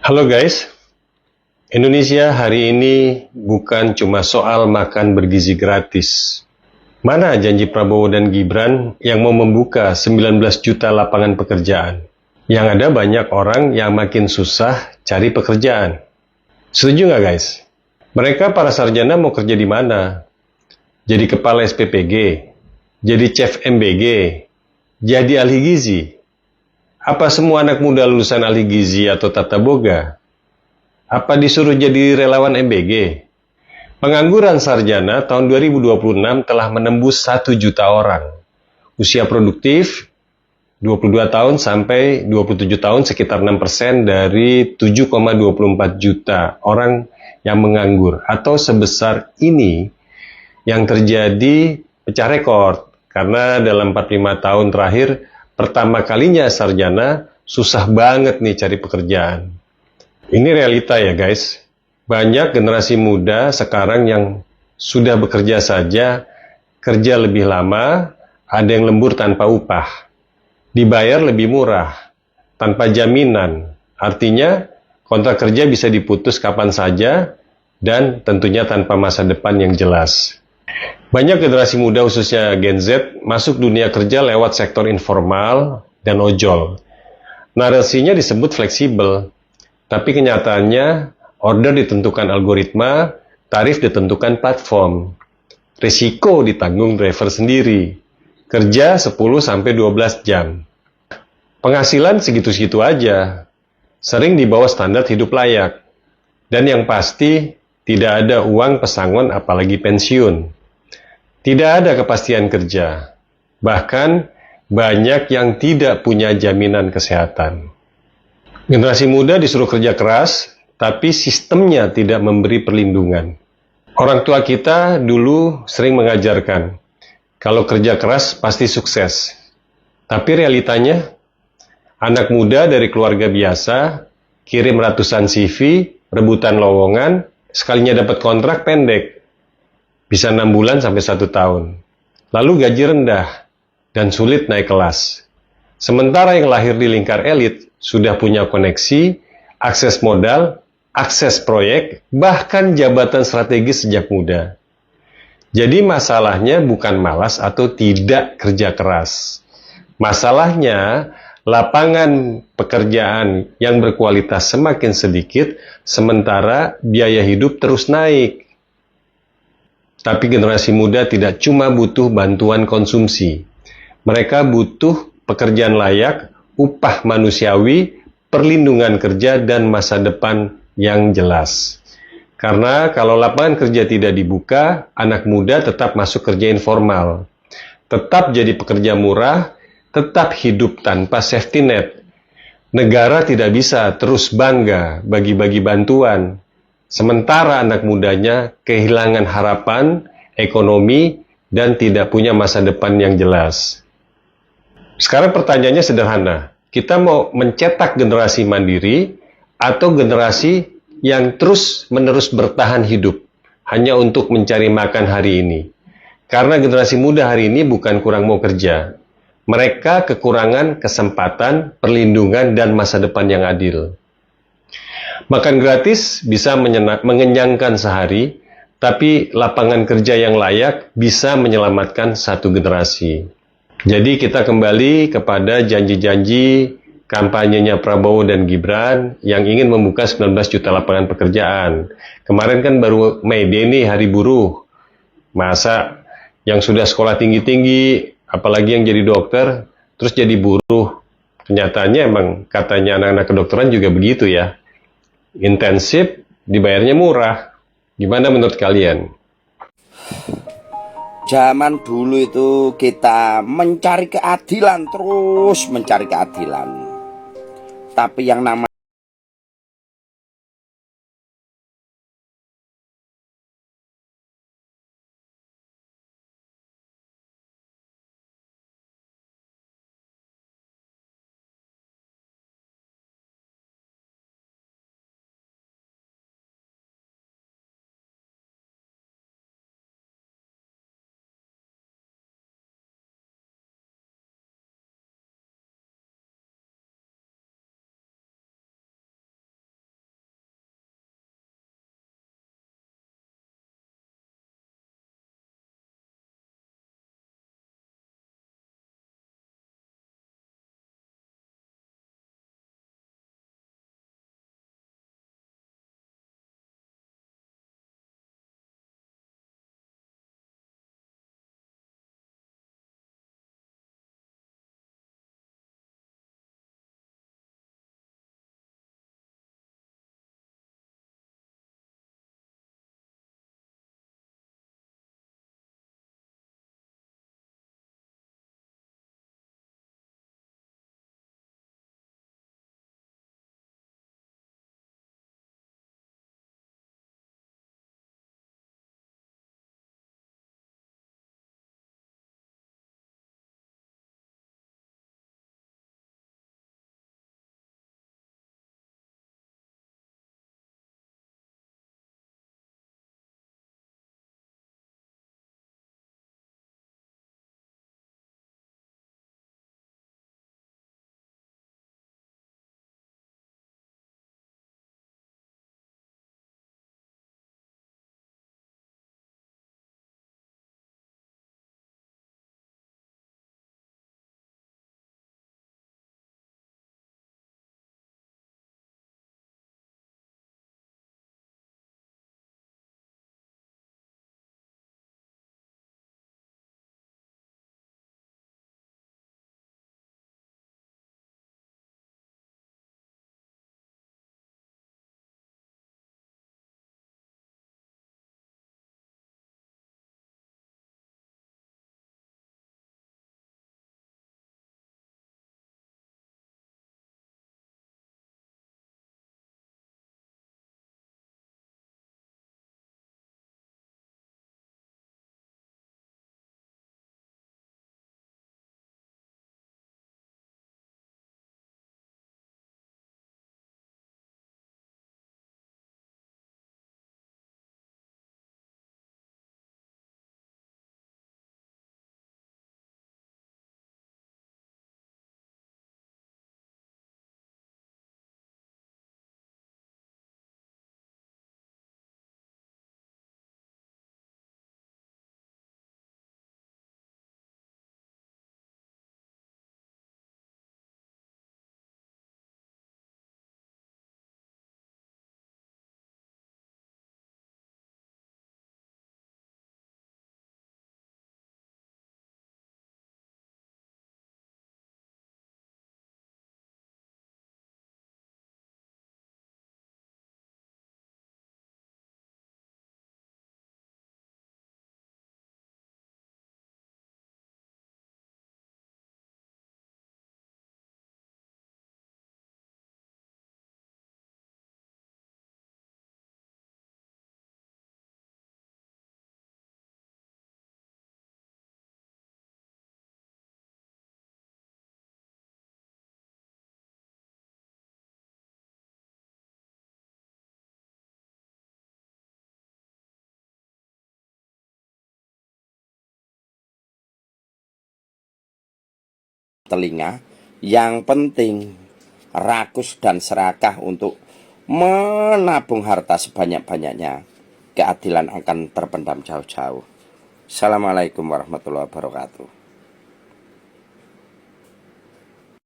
Halo guys, Indonesia hari ini bukan cuma soal makan bergizi gratis. Mana janji Prabowo dan Gibran yang mau membuka 19 juta lapangan pekerjaan? Yang ada banyak orang yang makin susah cari pekerjaan. Setuju nggak guys? Mereka para sarjana mau kerja di mana? Jadi kepala SPPG? Jadi chef MBG? Jadi ahli gizi? Apa semua anak muda lulusan ahli gizi atau tata boga? Apa disuruh jadi relawan MBG? Pengangguran sarjana tahun 2026 telah menembus 1 juta orang. Usia produktif 22 tahun sampai 27 tahun sekitar 6% dari 7,24 juta orang yang menganggur. Atau sebesar ini yang terjadi pecah rekor. Karena dalam 45 tahun terakhir, pertama kalinya sarjana susah banget nih cari pekerjaan. Ini realita ya guys. Banyak generasi muda sekarang yang sudah bekerja saja, kerja lebih lama, ada yang lembur tanpa upah. Dibayar lebih murah, tanpa jaminan. Artinya, kontrak kerja bisa diputus kapan saja, dan tentunya tanpa masa depan yang jelas. Banyak generasi muda khususnya Gen Z masuk dunia kerja lewat sektor informal dan ojol. Narasinya disebut fleksibel. Tapi kenyataannya, order ditentukan algoritma, tarif ditentukan platform. Risiko ditanggung driver sendiri. Kerja 10-12 jam. Penghasilan segitu-segitu aja. Sering di bawah standar hidup layak. Dan yang pasti, tidak ada uang pesangon apalagi pensiun. Tidak ada kepastian kerja. Bahkan, banyak yang tidak punya jaminan kesehatan. Generasi muda disuruh kerja keras, tapi sistemnya tidak memberi perlindungan. Orang tua kita dulu sering mengajarkan, kalau kerja keras pasti sukses. Tapi realitanya, anak muda dari keluarga biasa, kirim ratusan CV, rebutan lowongan, sekalinya dapat kontrak pendek, bisa 6 bulan sampai 1 tahun. Lalu gaji rendah, dan sulit naik kelas. Sementara yang lahir di lingkar elit sudah punya koneksi, akses modal, akses proyek, bahkan jabatan strategis sejak muda. Jadi masalahnya bukan malas atau tidak kerja keras. Masalahnya lapangan pekerjaan yang berkualitas semakin sedikit, sementara biaya hidup terus naik. Tapi generasi muda tidak cuma butuh bantuan konsumsi. Mereka butuh pekerjaan layak, upah manusiawi, perlindungan kerja, dan masa depan yang jelas. Karena kalau lapangan kerja tidak dibuka, anak muda tetap masuk kerja informal. Tetap jadi pekerja murah, tetap hidup tanpa safety net. Negara tidak bisa terus bangga bagi-bagi bantuan. Sementara anak mudanya kehilangan harapan, ekonomi, dan tidak punya masa depan yang jelas. Sekarang pertanyaannya sederhana. Kita mau mencetak generasi mandiri atau generasi yang terus-menerus bertahan hidup hanya untuk mencari makan hari ini? Karena generasi muda hari ini bukan kurang mau kerja. Mereka kekurangan kesempatan, perlindungan, dan masa depan yang adil. Makan gratis bisa mengenyangkan sehari, tapi lapangan kerja yang layak bisa menyelamatkan satu generasi. Jadi kita kembali kepada janji-janji kampanyenya Prabowo dan Gibran yang ingin membuka 19 juta lapangan pekerjaan. Kemarin kan baru Mei Day nih, Hari Buruh. Masa yang sudah sekolah tinggi-tinggi, apalagi yang jadi dokter, terus jadi buruh. Kenyataannya emang katanya anak-anak kedokteran juga begitu ya. Intensif, dibayarnya murah. Gimana menurut kalian? Zaman dulu itu kita mencari keadilan, terus mencari keadilan. Tapi yang namanya telinga. Yang penting rakus dan serakah untuk menabung harta sebanyak-banyaknya. Keadilan akan terpendam jauh-jauh. Assalamualaikum warahmatullahi wabarakatuh.